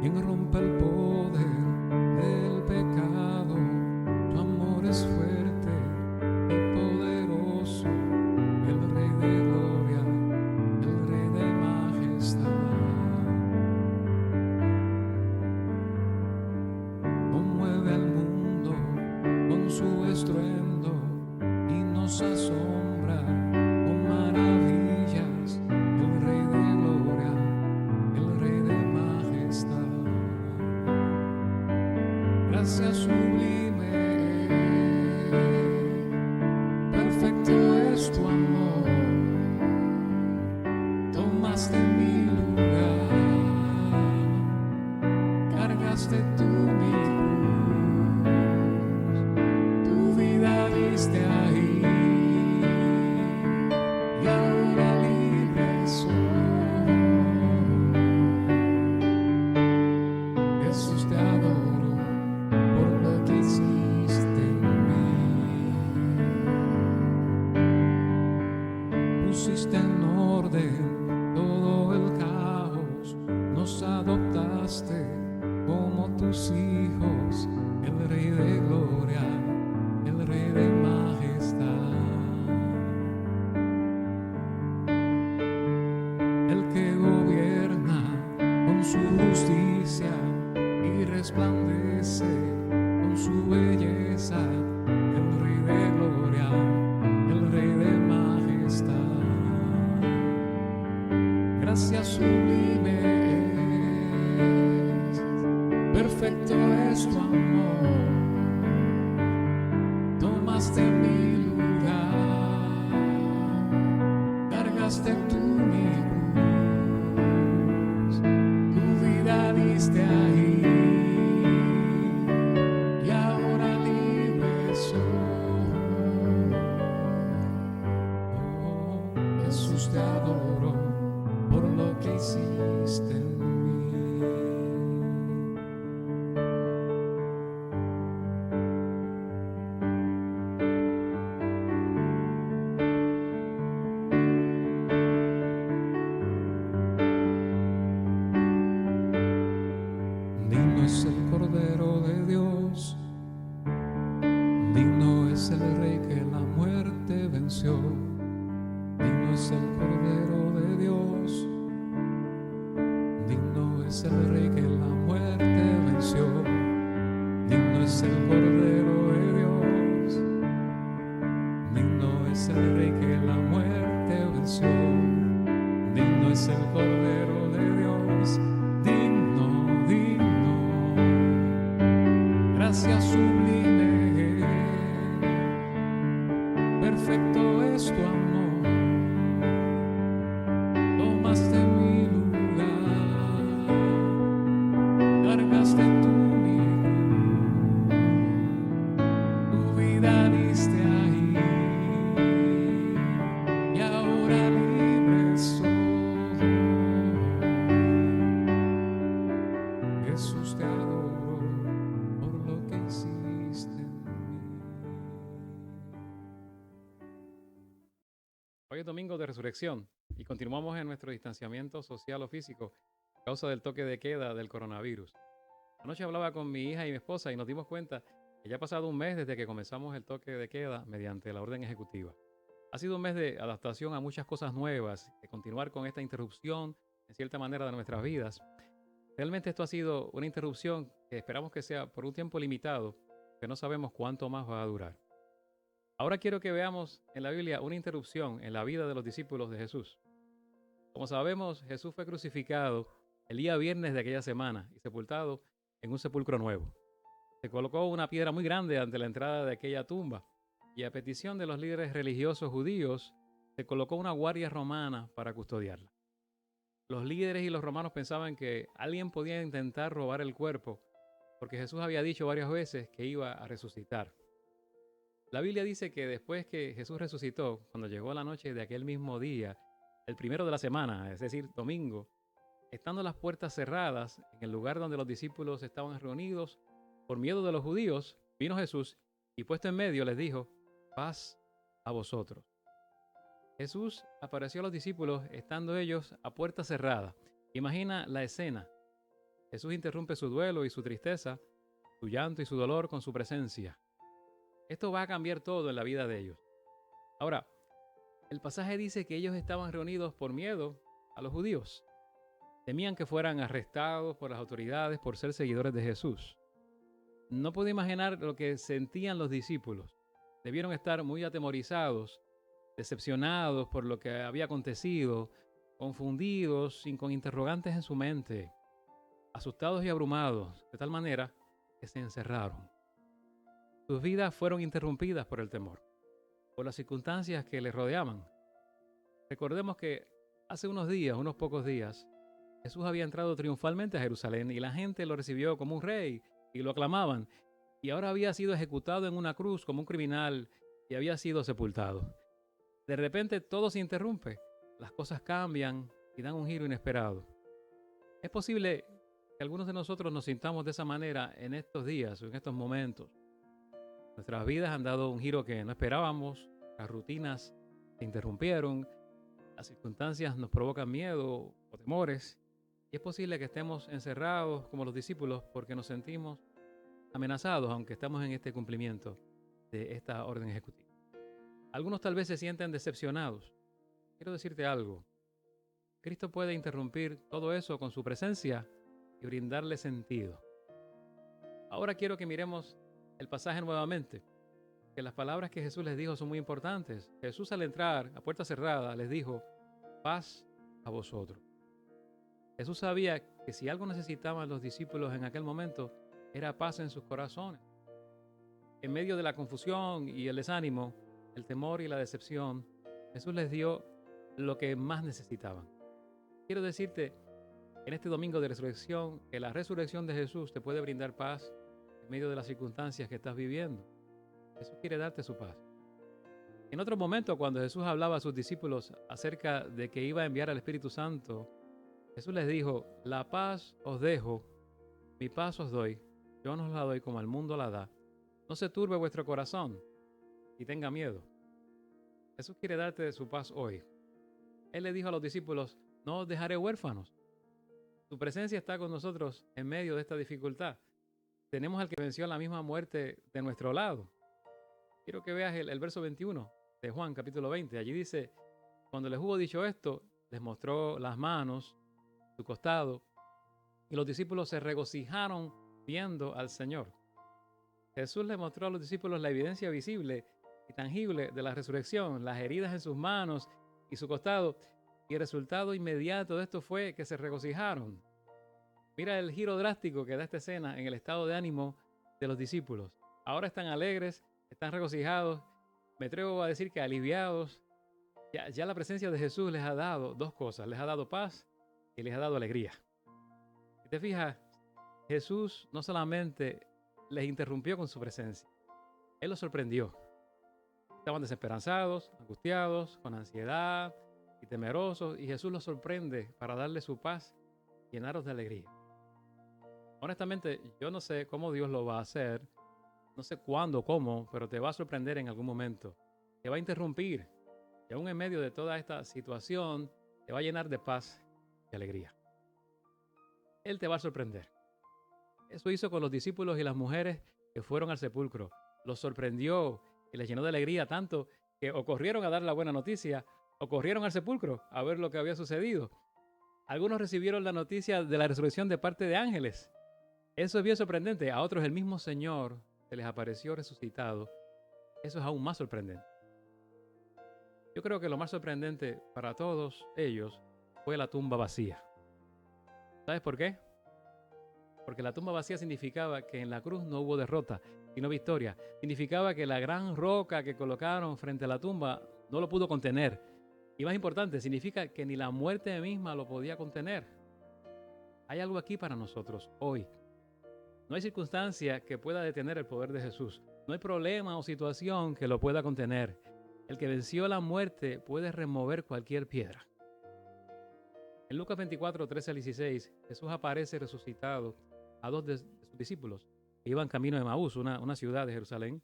quien rompe el poder del pecado. Tu amor es fuerte y poderoso, el Rey de gloria, el Rey de majestad. Conmueve al mundo con su estruendo y nos asombra con maravillas, el Rey de gloria, el Rey de majestad. Gracia sublime, perfecto es tu amor, tomaste mi lugar, cargaste tú mi cruz, tu vida diste ahí, y ahora libre soy. Jesús, te adoro por lo que hiciste en mí. Pusiste en orden todo el caos, nos adoptaste como tus hijos, el Rey de gloria, el Rey de majestad. El que gobierna con su justicia y resplandece con su belleza, el Rey de gloria, el Rey de majestad. Gracia sublime es, perfecto es tu amor, tomaste mi lugar, cargaste tú mi cruz, tu vida diste ahí, y ahora libre soy. Oh, Jesús, te adoro por lo que hiciste en mí. Digno es el Cordero de Dios, digno es el Rey que la muerte venció. Digno es el Cordero de Dios, digno es el Rey que la muerte venció. Digno es el Cordero de Dios, digno es el Rey que la muerte venció. Digno es el Cordero de Dios, digno, digno. Gracia sublime, perfecto es tu amor, tomaste mi lugar, cargaste tú mi cruz, tu vida diste ahí, y ahora libre soy. Jesús, te adoro por lo que hiciste en mí. Hoy es domingo de resurrección y continuamos en nuestro distanciamiento social o físico a causa del toque de queda del coronavirus. Anoche hablaba con mi hija y mi esposa y nos dimos cuenta que ya ha pasado un mes desde que comenzamos el toque de queda mediante la orden ejecutiva. Ha sido un mes de adaptación a muchas cosas nuevas, de continuar con esta interrupción en cierta manera de nuestras vidas. Realmente esto ha sido una interrupción que esperamos que sea por un tiempo limitado, que no sabemos cuánto más va a durar. Ahora quiero que veamos en la Biblia una interrupción en la vida de los discípulos de Jesús. Como sabemos, Jesús fue crucificado el día viernes de aquella semana y sepultado en un sepulcro nuevo. Se colocó una piedra muy grande ante la entrada de aquella tumba y a petición de los líderes religiosos judíos se colocó una guardia romana para custodiarla. Los líderes y los romanos pensaban que alguien podía intentar robar el cuerpo porque Jesús había dicho varias veces que iba a resucitar. La Biblia dice que después que Jesús resucitó, cuando llegó la noche de aquel mismo día, el primero de la semana, es decir, domingo, estando las puertas cerradas en el lugar donde los discípulos estaban reunidos, por miedo de los judíos, vino Jesús y puesto en medio les dijo: paz a vosotros. Jesús apareció a los discípulos estando ellos a puerta cerrada. Imagina la escena. Jesús interrumpe su duelo y su tristeza, su llanto y su dolor con su presencia. Esto va a cambiar todo en la vida de ellos. Ahora, el pasaje dice que ellos estaban reunidos por miedo a los judíos. Temían que fueran arrestados por las autoridades por ser seguidores de Jesús. No puedo imaginar lo que sentían los discípulos. Debieron estar muy atemorizados, decepcionados por lo que había acontecido, confundidos y con interrogantes en su mente, asustados y abrumados, de tal manera que se encerraron. Sus vidas fueron interrumpidas por el temor, por las circunstancias que les rodeaban. Recordemos que hace unos pocos días, Jesús había entrado triunfalmente a Jerusalén y la gente lo recibió como un rey y lo aclamaban. Y ahora había sido ejecutado en una cruz como un criminal y había sido sepultado. De repente todo se interrumpe, las cosas cambian y dan un giro inesperado. Es posible que algunos de nosotros nos sintamos de esa manera en estos días o en estos momentos. Nuestras vidas han dado un giro que no esperábamos, las rutinas se interrumpieron, las circunstancias nos provocan miedo o temores, y es posible que estemos encerrados como los discípulos porque nos sentimos amenazados, aunque estamos en este cumplimiento de esta orden ejecutiva. Algunos tal vez se sienten decepcionados. Quiero decirte algo. Cristo puede interrumpir todo eso con su presencia y brindarle sentido. Ahora quiero que miremos el pasaje nuevamente, que las palabras que Jesús les dijo son muy importantes. Jesús, al entrar a puerta cerrada, les dijo: paz a vosotros. Jesús sabía que si algo necesitaban los discípulos en aquel momento, era paz en sus corazones. En medio de la confusión y el desánimo, el temor y la decepción, Jesús les dio lo que más necesitaban. Quiero decirte en este domingo de resurrección que la resurrección de Jesús te puede brindar paz en medio de las circunstancias que estás viviendo. Jesús quiere darte su paz. En otro momento, cuando Jesús hablaba a sus discípulos acerca de que iba a enviar al Espíritu Santo, Jesús les dijo: la paz os dejo, mi paz os doy, yo no os la doy como el mundo la da. No se turbe vuestro corazón y tenga miedo. Jesús quiere darte su paz hoy. Él le dijo a los discípulos: no os dejaré huérfanos. Su presencia está con nosotros en medio de esta dificultad. Tenemos al que venció la misma muerte de nuestro lado. Quiero que veas el verso 21 de Juan capítulo 20. Allí dice: cuando les hubo dicho esto, les mostró las manos, su costado, y los discípulos se regocijaron viendo al Señor. Jesús les mostró a los discípulos la evidencia visible y tangible de la resurrección, las heridas en sus manos y su costado, y el resultado inmediato de esto fue que se regocijaron. Mira el giro drástico que da esta escena en el estado de ánimo de los discípulos. Ahora están alegres, están regocijados, me atrevo a decir que aliviados. Ya la presencia de Jesús les ha dado dos cosas: les ha dado paz y les ha dado alegría. Si te fijas, Jesús no solamente les interrumpió con su presencia, Él los sorprendió. Estaban desesperanzados, angustiados, con ansiedad y temerosos, y Jesús los sorprende para darles su paz, llenarlos de alegría. Honestamente, yo no sé cómo Dios lo va a hacer, no sé cuándo, cómo, pero te va a sorprender en algún momento. Te va a interrumpir, y aún en medio de toda esta situación, te va a llenar de paz y alegría. Él te va a sorprender. Eso hizo con los discípulos y las mujeres que fueron al sepulcro. Los sorprendió y les llenó de alegría tanto que o corrieron a dar la buena noticia o corrieron al sepulcro a ver lo que había sucedido. Algunos recibieron la noticia de la resurrección de parte de ángeles. Eso es bien sorprendente. A otros el mismo Señor se les apareció resucitado. Eso es aún más sorprendente. Yo creo que lo más sorprendente para todos ellos fue la tumba vacía. ¿Sabes por qué? Porque la tumba vacía significaba que en la cruz no hubo derrota, sino victoria. Significaba que la gran roca que colocaron frente a la tumba no lo pudo contener. Y más importante, significa que ni la muerte misma lo podía contener. Hay algo aquí para nosotros hoy. No hay circunstancia que pueda detener el poder de Jesús. No hay problema o situación que lo pueda contener. El que venció la muerte puede remover cualquier piedra. En Lucas 24, 13 al 16, Jesús aparece resucitado a dos de sus discípulos que iban camino de Emaús, una ciudad de Jerusalén.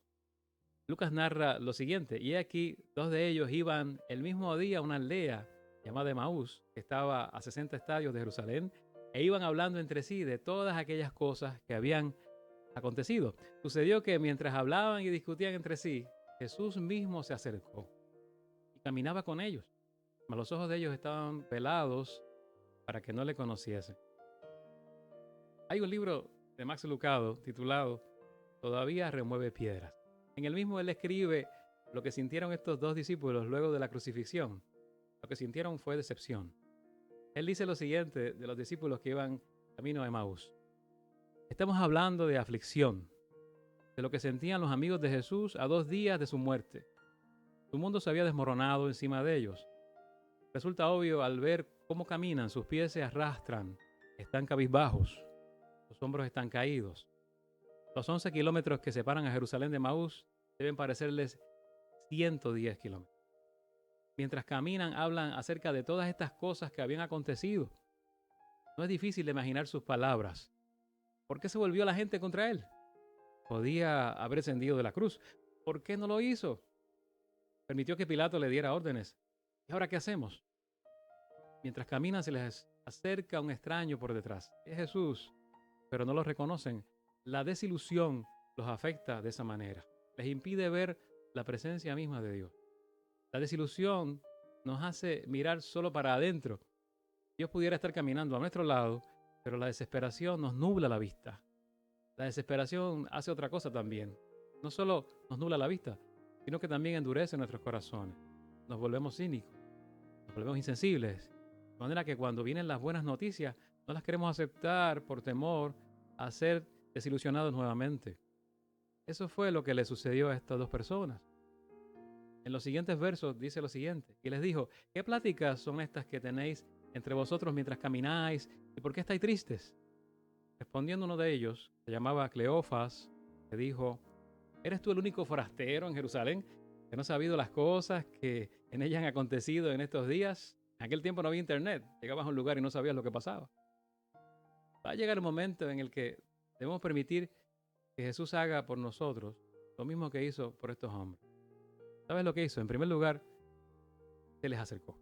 Lucas narra lo siguiente: y aquí dos de ellos iban el mismo día a una aldea llamada Emaús, que estaba a 60 estadios de Jerusalén, e iban hablando entre sí de todas aquellas cosas que habían acontecido. Sucedió que mientras hablaban y discutían entre sí, Jesús mismo se acercó y caminaba con ellos, mas los ojos de ellos estaban velados para que no le conociesen. Hay un libro de Max Lucado titulado Todavía remueve piedras. En el mismo él escribe lo que sintieron estos dos discípulos luego de la crucifixión. Lo que sintieron fue decepción. Él dice lo siguiente de los discípulos que iban camino a Emaús. Estamos hablando de aflicción, de lo que sentían los amigos de Jesús a 2 días de su muerte. Su mundo se había desmoronado encima de ellos. Resulta obvio al ver cómo caminan, sus pies se arrastran, están cabizbajos, sus hombros están caídos. Los 11 kilómetros que separan a Jerusalén de Emaús deben parecerles 110 kilómetros. Mientras caminan, hablan acerca de todas estas cosas que habían acontecido. No es difícil de imaginar sus palabras. ¿Por qué se volvió la gente contra él? Podía haber descendido de la cruz. ¿Por qué no lo hizo? Permitió que Pilato le diera órdenes. ¿Y ahora qué hacemos? Mientras caminan se les acerca un extraño por detrás. Es Jesús, pero no lo reconocen. La desilusión los afecta de esa manera. Les impide ver la presencia misma de Dios. La desilusión nos hace mirar solo para adentro. Dios pudiera estar caminando a nuestro lado, pero la desesperación nos nubla la vista. La desesperación hace otra cosa también. No solo nos nubla la vista, sino que también endurece nuestros corazones. Nos volvemos cínicos, nos volvemos insensibles. De manera que cuando vienen las buenas noticias, no las queremos aceptar por temor a ser desilusionados nuevamente. Eso fue lo que le sucedió a estas dos personas. En los siguientes versos dice lo siguiente, y les dijo, ¿qué pláticas son estas que tenéis entre vosotros mientras camináis? ¿Y por qué estáis tristes? Respondiendo uno de ellos, se llamaba Cleofas, le dijo, ¿eres tú el único forastero en Jerusalén que no ha sabido las cosas que en ella han acontecido en estos días? En aquel tiempo no había internet, llegabas a un lugar y no sabías lo que pasaba. Va a llegar el momento en el que debemos permitir que Jesús haga por nosotros lo mismo que hizo por estos hombres. ¿Sabes lo que hizo? En primer lugar, se les acercó.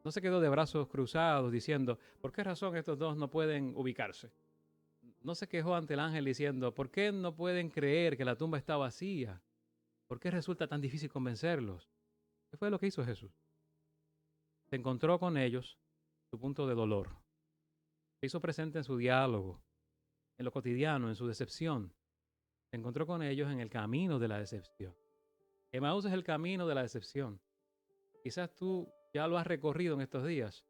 No se quedó de brazos cruzados diciendo, ¿por qué razón estos dos no pueden ubicarse? No se quejó ante el ángel diciendo, ¿por qué no pueden creer que la tumba está vacía? ¿Por qué resulta tan difícil convencerlos? ¿Qué fue lo que hizo Jesús? Se encontró con ellos en su punto de dolor. Se hizo presente en su diálogo, en lo cotidiano, en su decepción. Se encontró con ellos en el camino de la decepción. Emaús es el camino de la decepción. Quizás tú ya lo has recorrido en estos días.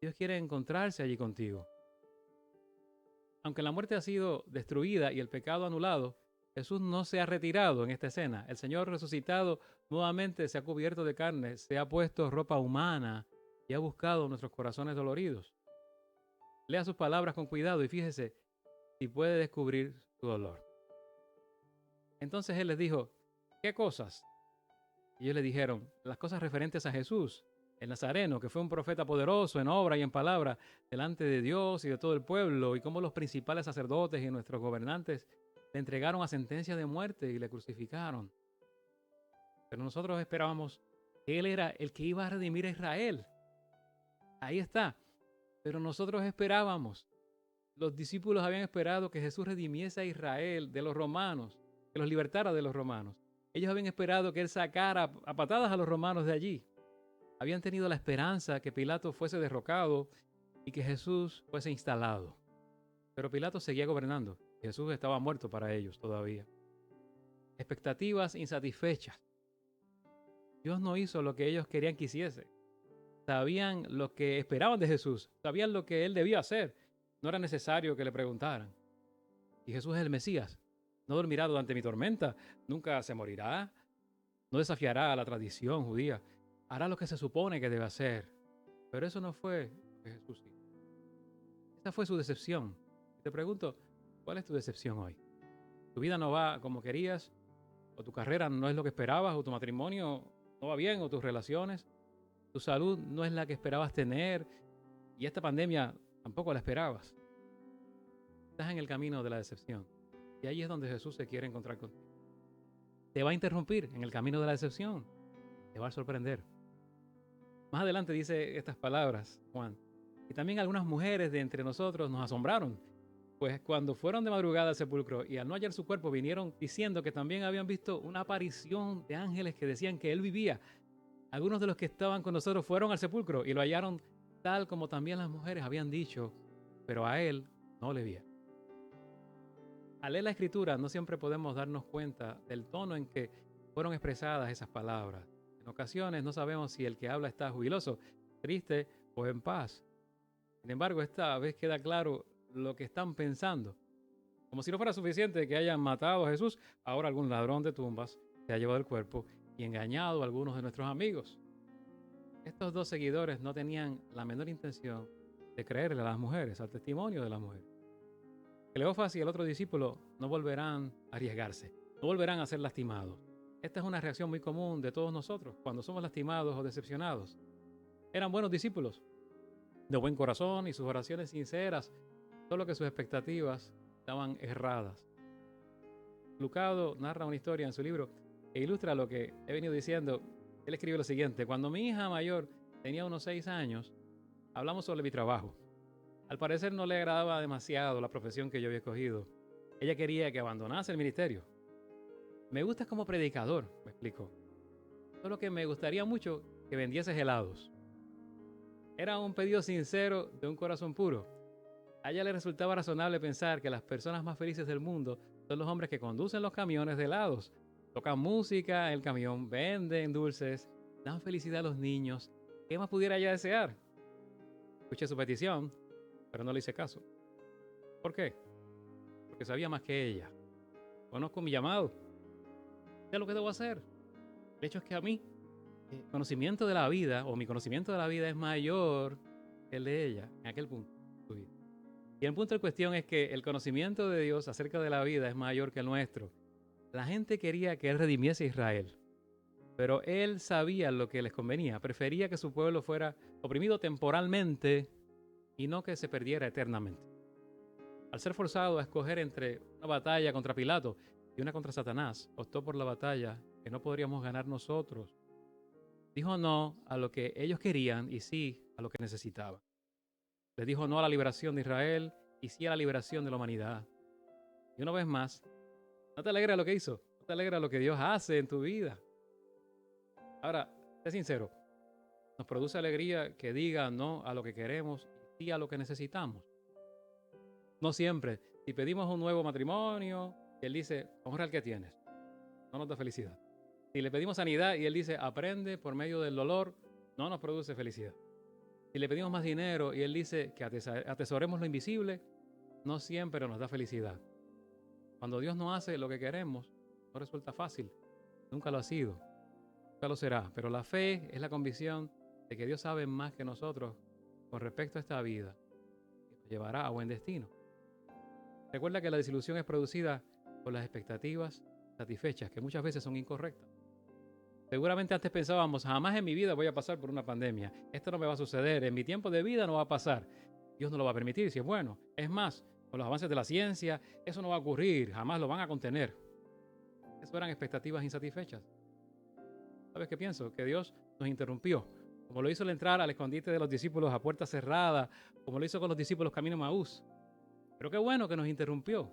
Dios quiere encontrarse allí contigo. Aunque la muerte ha sido destruida y el pecado anulado, Jesús no se ha retirado en esta escena. El Señor resucitado nuevamente se ha cubierto de carne, se ha puesto ropa humana y ha buscado nuestros corazones doloridos. Lea sus palabras con cuidado y fíjese si puede descubrir su dolor. Entonces Él les dijo, ¿qué cosas? Y ellos le dijeron, las cosas referentes a Jesús, el Nazareno, que fue un profeta poderoso en obra y en palabra, delante de Dios y de todo el pueblo, y cómo los principales sacerdotes y nuestros gobernantes le entregaron a sentencia de muerte y le crucificaron. Pero nosotros esperábamos que Él era el que iba a redimir a Israel. Ahí está. Pero nosotros esperábamos, los discípulos habían esperado que Jesús redimiese a Israel de los romanos, que los libertara de los romanos. Ellos habían esperado que Él sacara a patadas a los romanos de allí. Habían tenido la esperanza que Pilato fuese derrocado y que Jesús fuese instalado. Pero Pilato seguía gobernando. Jesús estaba muerto para ellos todavía. Expectativas insatisfechas. Dios no hizo lo que ellos querían que hiciese. Sabían lo que esperaban de Jesús. Sabían lo que Él debía hacer. No era necesario que le preguntaran. Y Jesús es el Mesías. No dormirá durante mi tormenta. Nunca se morirá. No desafiará a la tradición judía. Hará lo que se supone que debe hacer. Pero eso no fue lo que Jesús hizo. Esa fue su decepción. Te pregunto, ¿cuál es tu decepción hoy? ¿Tu vida no va como querías? ¿O tu carrera no es lo que esperabas? ¿O tu matrimonio no va bien? ¿O tus relaciones? ¿Tu salud no es la que esperabas tener? Y esta pandemia tampoco la esperabas. Estás en el camino de la decepción. Y ahí es donde Jesús se quiere encontrar contigo. Te va a interrumpir en el camino de la decepción. Te va a sorprender. Más adelante dice estas palabras, Juan. Y también algunas mujeres de entre nosotros nos asombraron, pues cuando fueron de madrugada al sepulcro y al no hallar su cuerpo, vinieron diciendo que también habían visto una aparición de ángeles que decían que él vivía. Algunos de los que estaban con nosotros fueron al sepulcro y lo hallaron tal como también las mujeres habían dicho, pero a él no le vieron. Al leer la escritura no siempre podemos darnos cuenta del tono en que fueron expresadas esas palabras. En ocasiones no sabemos si el que habla está jubiloso, triste o en paz. Sin embargo, esta vez queda claro lo que están pensando. Como si no fuera suficiente que hayan matado a Jesús, ahora algún ladrón de tumbas se ha llevado el cuerpo y engañado a algunos de nuestros amigos. Estos dos seguidores no tenían la menor intención de creerle a las mujeres, al testimonio de las mujeres. Cleofas y el otro discípulo no volverán a arriesgarse, no volverán a ser lastimados. Esta es una reacción muy común de todos nosotros cuando somos lastimados o decepcionados. Eran buenos discípulos, de buen corazón y sus oraciones sinceras, solo que sus expectativas estaban erradas. Lucado narra una historia en su libro que ilustra lo que he venido diciendo. Él escribe lo siguiente: cuando mi hija mayor tenía unos 6 años, hablamos sobre mi trabajo. Al parecer no le agradaba demasiado la profesión que yo había escogido. Ella quería que abandonase el ministerio. Me gustas como predicador, me explicó. Solo que me gustaría mucho que vendieses helados. Era un pedido sincero de un corazón puro. A ella le resultaba razonable pensar que las personas más felices del mundo son los hombres que conducen los camiones de helados. Tocan música, el camión, venden dulces, dan felicidad a los niños. ¿Qué más pudiera ella desear? Escuché su petición, pero no le hice caso. ¿Por qué? Porque sabía más que ella. Conozco mi llamado. Sé lo que debo hacer. El hecho es que a mí, el conocimiento de la vida, o mi conocimiento de la vida es mayor que el de ella, en aquel punto de su vida. Y el punto de cuestión es que el conocimiento de Dios acerca de la vida es mayor que el nuestro. La gente quería que Él redimiese a Israel, pero Él sabía lo que les convenía. Prefería que su pueblo fuera oprimido temporalmente y no que se perdiera eternamente. Al ser forzado a escoger entre una batalla contra Pilato y una contra Satanás, optó por la batalla que no podríamos ganar nosotros. Dijo no a lo que ellos querían y sí a lo que necesitaban. Les dijo no a la liberación de Israel y sí a la liberación de la humanidad. Y una vez más, ¿no te alegra lo que hizo? ¿No te alegra lo que Dios hace en tu vida? Ahora, sé sincero, nos produce alegría que diga no a lo que queremos y sí a lo que necesitamos. No siempre. Si pedimos un nuevo matrimonio y Él dice, honra al que tienes, no nos da felicidad. Si le pedimos sanidad y Él dice, aprende por medio del dolor, no nos produce felicidad. Si le pedimos más dinero y Él dice que atesoremos lo invisible, no siempre nos da felicidad. Cuando Dios no hace lo que queremos, no resulta fácil. Nunca lo ha sido. Nunca lo será. Pero la fe es la convicción de que Dios sabe más que nosotros con respecto a esta vida y nos llevará a buen destino. Recuerda que la desilusión es producida por las expectativas satisfechas, que muchas veces son incorrectas. Seguramente antes pensábamos, jamás en mi vida voy a pasar por una pandemia. Esto no me va a suceder, en mi tiempo de vida no va a pasar. Dios no lo va a permitir, si es bueno. Es más, con los avances de la ciencia, eso no va a ocurrir, jamás lo van a contener. Esas eran expectativas insatisfechas. ¿Sabes qué pienso? Que Dios nos interrumpió, como lo hizo al entrar al escondite de los discípulos a puerta cerrada, como lo hizo con los discípulos camino a Maús. Pero qué bueno que nos interrumpió.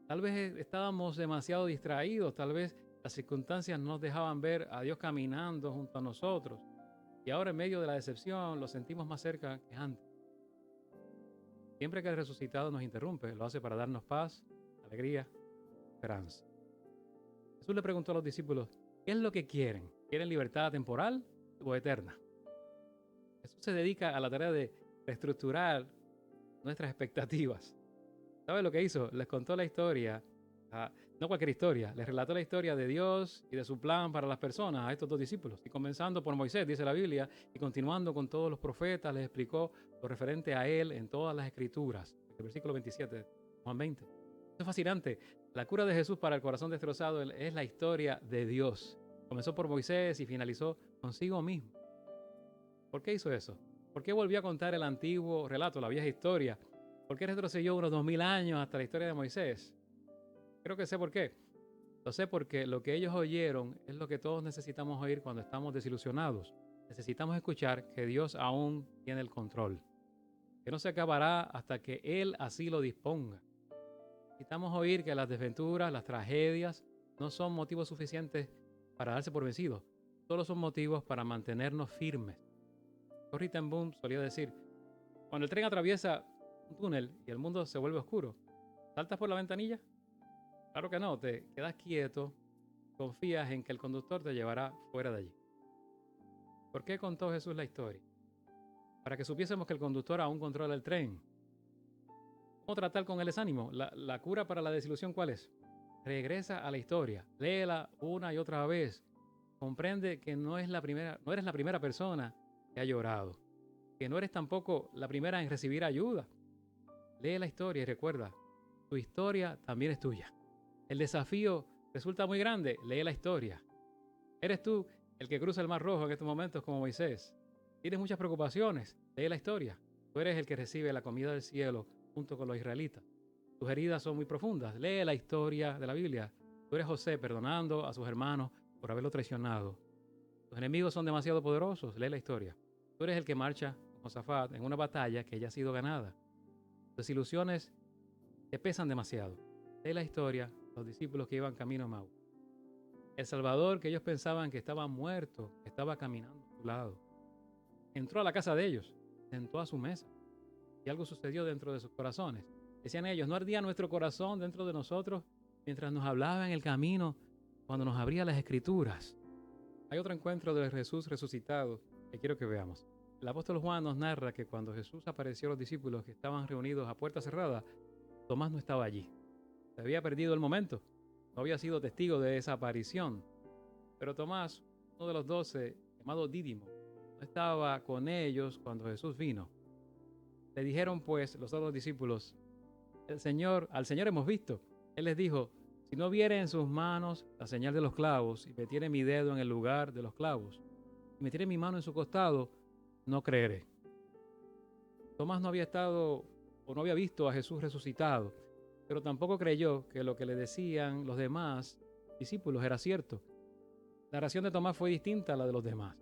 Tal vez estábamos demasiado distraídos, tal vez las circunstancias no nos dejaban ver a Dios caminando junto a nosotros. Y ahora en medio de la decepción lo sentimos más cerca que antes. Siempre que el resucitado nos interrumpe, lo hace para darnos paz, alegría, esperanza. Jesús le preguntó a los discípulos, ¿qué es lo que quieren? ¿Quieren libertad temporal o eterna? Jesús se dedica a la tarea de reestructurar nuestras expectativas. ¿Sabes lo que hizo? Les contó la historia, no cualquier historia, les relató la historia de Dios y de su plan para las personas a estos dos discípulos. Y comenzando por Moisés, dice la Biblia, y continuando con todos los profetas, les explicó lo referente a él en todas las escrituras. El versículo 27, Juan 20. Esto es fascinante. La cura de Jesús para el corazón destrozado es la historia de Dios. Comenzó por Moisés y finalizó consigo mismo. ¿Por qué hizo eso? ¿Por qué volvió a contar el antiguo relato, la vieja historia? ¿Por qué retrocedió unos 2000 años hasta la historia de Moisés? Creo que sé por qué. Lo sé porque lo que ellos oyeron es lo que todos necesitamos oír cuando estamos desilusionados. Necesitamos escuchar que Dios aún tiene el control. que no se acabará hasta que Él así lo disponga. Necesitamos oír que las desventuras, las tragedias, no son motivos suficientes para darse por vencidos, solo son motivos para mantenernos firmes. Corrie ten Boom solía decir, cuando el tren atraviesa un túnel y el mundo se vuelve oscuro, ¿saltas por la ventanilla? Claro que no, te quedas quieto, confías en que el conductor te llevará fuera de allí. ¿Por qué contó Jesús la historia? Para que supiésemos que el conductor aún controla el tren. ¿Cómo tratar con el desánimo? La cura para la desilusión, ¿cuál es? Regresa a la historia, léela una y otra vez. Comprende que no eres la primera persona que ha llorado, que no eres tampoco la primera en recibir ayuda. Lee la historia y recuerda, tu historia también es tuya. El desafío resulta muy grande, lee la historia. ¿Eres tú el que cruza el Mar Rojo en estos momentos como Moisés? ¿Tienes muchas preocupaciones? Lee la historia. Tú eres el que recibe la comida del cielo junto con los israelitas. Tus heridas son muy profundas. Lee la historia de la Biblia. Tú eres José perdonando a sus hermanos por haberlo traicionado. Tus enemigos son demasiado poderosos. Lee la historia. Tú eres el que marcha con Josafat en una batalla que ya ha sido ganada. Tus desilusiones te pesan demasiado. Lee la historia, los discípulos que iban camino a Maús. El Salvador que ellos pensaban que estaba muerto, estaba caminando a su lado. Entró a la casa de ellos, sentó a su mesa y algo sucedió dentro de sus corazones. Decían ellos, ¿no ardía nuestro corazón dentro de nosotros mientras nos hablaba en el camino, cuando nos abría las Escrituras? Hay otro encuentro de Jesús resucitado que quiero que veamos. El apóstol Juan nos narra que cuando Jesús apareció a los discípulos que estaban reunidos a puerta cerrada, Tomás no estaba allí. Se había perdido el momento. No había sido testigo de esa aparición. Pero Tomás, uno de los 12, llamado Dídimo, no estaba con ellos cuando Jesús vino. Le dijeron pues los otros discípulos, al Señor hemos visto. Él les dijo, si no viere en sus manos la señal de los clavos y metiere mi dedo en el lugar de los clavos y metiere mi mano en su costado, no creeré. Tomás no había estado o no había visto a Jesús resucitado, pero tampoco creyó que lo que le decían los demás discípulos era cierto. La reacción de Tomás fue distinta a la de los demás.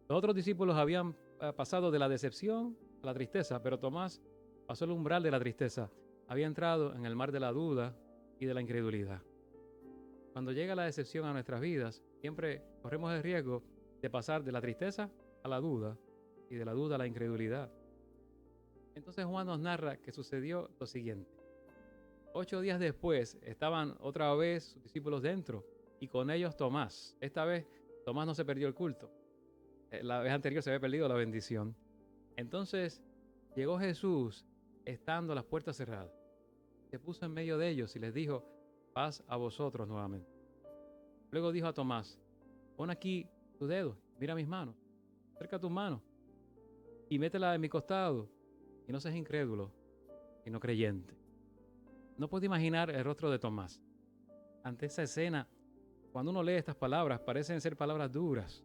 Los otros discípulos habían pasado de la decepción a la tristeza, pero Tomás pasó el umbral de la tristeza. Había entrado en el mar de la duda y de la incredulidad. Cuando llega la decepción a nuestras vidas, siempre corremos el riesgo de pasar de la tristeza a la duda y de la duda a la incredulidad. Entonces Juan nos narra que sucedió lo siguiente. 8 días después estaban otra vez sus discípulos dentro y con ellos Tomás. Esta vez Tomás no se perdió el culto. La vez anterior se había perdido la bendición. Entonces llegó Jesús estando las puertas cerradas. Se puso en medio de ellos y les dijo, paz a vosotros nuevamente. Luego dijo a Tomás, pon aquí tu dedo, mira mis manos, acerca tu mano y métela en mi costado y no seas incrédulo, sino creyente. No puedo imaginar el rostro de Tomás. Ante esa escena, cuando uno lee estas palabras, parecen ser palabras duras.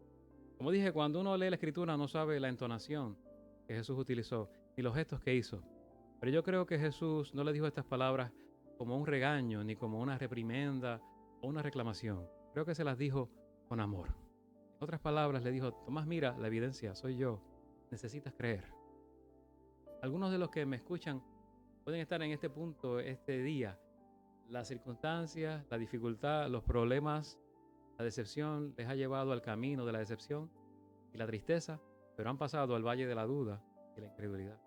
Como dije, cuando uno lee la Escritura no sabe la entonación que Jesús utilizó, ni los gestos que hizo. Pero yo creo que Jesús no le dijo estas palabras como un regaño, ni como una reprimenda o una reclamación. Creo que se las dijo con amor. En otras palabras, le dijo, Tomás, mira, la evidencia, soy yo. Necesitas creer. Algunos de los que me escuchan pueden estar en este punto, este día. Las circunstancias, la dificultad, los problemas, la decepción les ha llevado al camino de la decepción y la tristeza, pero han pasado al valle de la duda y la incredulidad.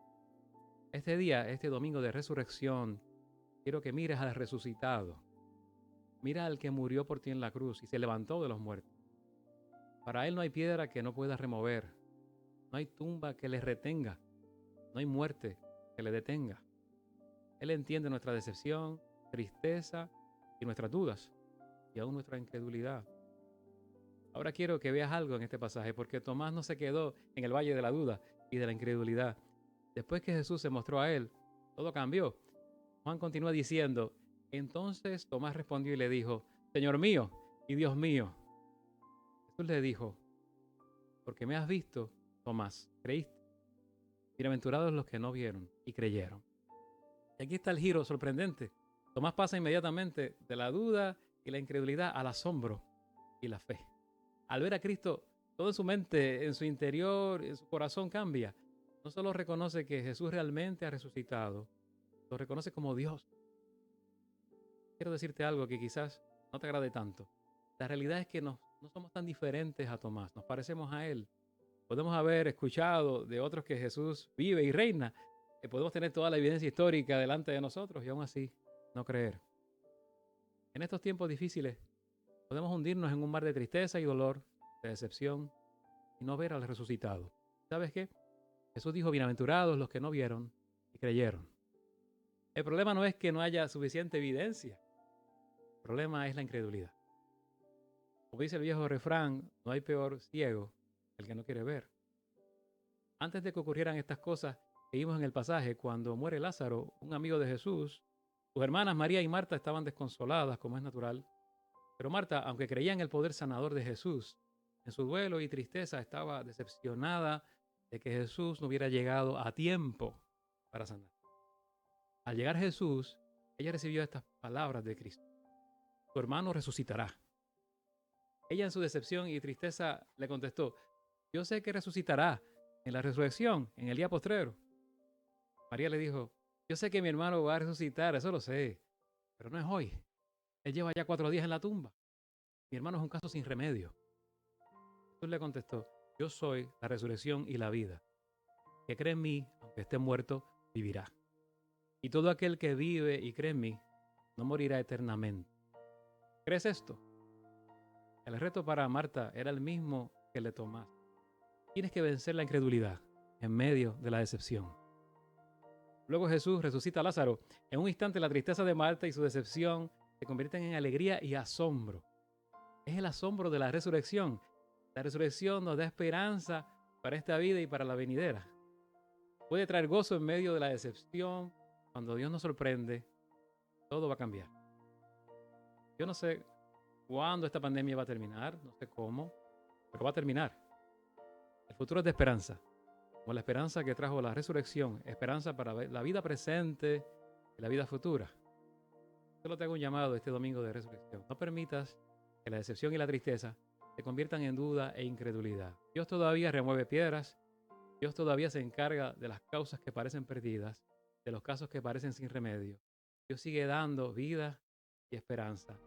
Este día, este domingo de resurrección, quiero que mires al resucitado. Mira al que murió por ti en la cruz y se levantó de los muertos. Para él no hay piedra que no pueda remover. No hay tumba que le retenga. No hay muerte que le detenga. Él entiende nuestra decepción, tristeza y nuestras dudas y aún nuestra incredulidad. Ahora quiero que veas algo en este pasaje, porque Tomás no se quedó en el valle de la duda y de la incredulidad. Después que Jesús se mostró a él, todo cambió. Juan continúa diciendo, entonces Tomás respondió y le dijo, Señor mío y Dios mío. Jesús le dijo, porque me has visto, Tomás, creíste. Bienaventurados los que no vieron y creyeron. Y aquí está el giro sorprendente. Tomás pasa inmediatamente de la duda y la incredulidad al asombro y la fe. Al ver a Cristo, todo en su mente, en su interior, en su corazón cambia. no solo reconoce que Jesús realmente ha resucitado, lo reconoce como Dios. Quiero decirte algo que quizás no te agrade tanto. La realidad es que no somos tan diferentes a Tomás, nos parecemos a él. Podemos haber escuchado de otros que Jesús vive y reina, que podemos tener toda la evidencia histórica delante de nosotros y aún así no creer. En estos tiempos difíciles podemos hundirnos en un mar de tristeza y dolor, de decepción y no ver al resucitado. ¿Sabes qué? Jesús dijo, bienaventurados los que no vieron y creyeron. El problema no es que no haya suficiente evidencia. El problema es la incredulidad. Como dice el viejo refrán, no hay peor ciego que el que no quiere ver. Antes de que ocurrieran estas cosas que vimos en el pasaje, cuando muere Lázaro, un amigo de Jesús, sus hermanas María y Marta estaban desconsoladas, como es natural. Pero Marta, aunque creía en el poder sanador de Jesús, en su duelo y tristeza estaba decepcionada de que Jesús no hubiera llegado a tiempo para sanar. Al llegar Jesús, ella recibió estas palabras de Cristo: tu hermano resucitará. Ella en su decepción y tristeza le contestó: yo sé que resucitará en la resurrección, en el día postrero. María le dijo: yo sé que mi hermano va a resucitar, eso lo sé, pero no es hoy. Él lleva ya 4 días en la tumba. Mi hermano es un caso sin remedio. Jesús le contestó: yo soy la resurrección y la vida. Que cree en mí, aunque esté muerto, vivirá. Y todo aquel que vive y cree en mí, no morirá eternamente. ¿Crees esto? El reto para Marta era el mismo que el de Tomás. Tienes que vencer la incredulidad en medio de la decepción. Luego Jesús resucita a Lázaro. En un instante la tristeza de Marta y su decepción se convierten en alegría y asombro. Es el asombro de la resurrección. La resurrección nos da esperanza para esta vida y para la venidera. Puede traer gozo en medio de la decepción. Cuando Dios nos sorprende, todo va a cambiar. Yo no sé cuándo esta pandemia va a terminar, no sé cómo, pero va a terminar. El futuro es de esperanza, como la esperanza que trajo la resurrección, esperanza para la vida presente y la vida futura. Solo te hago un llamado este domingo de resurrección. No permitas que la decepción y la tristeza se conviertan en duda e incredulidad. Dios todavía remueve piedras, Dios todavía se encarga de las causas que parecen perdidas, de los casos que parecen sin remedio. Dios sigue dando vida y esperanza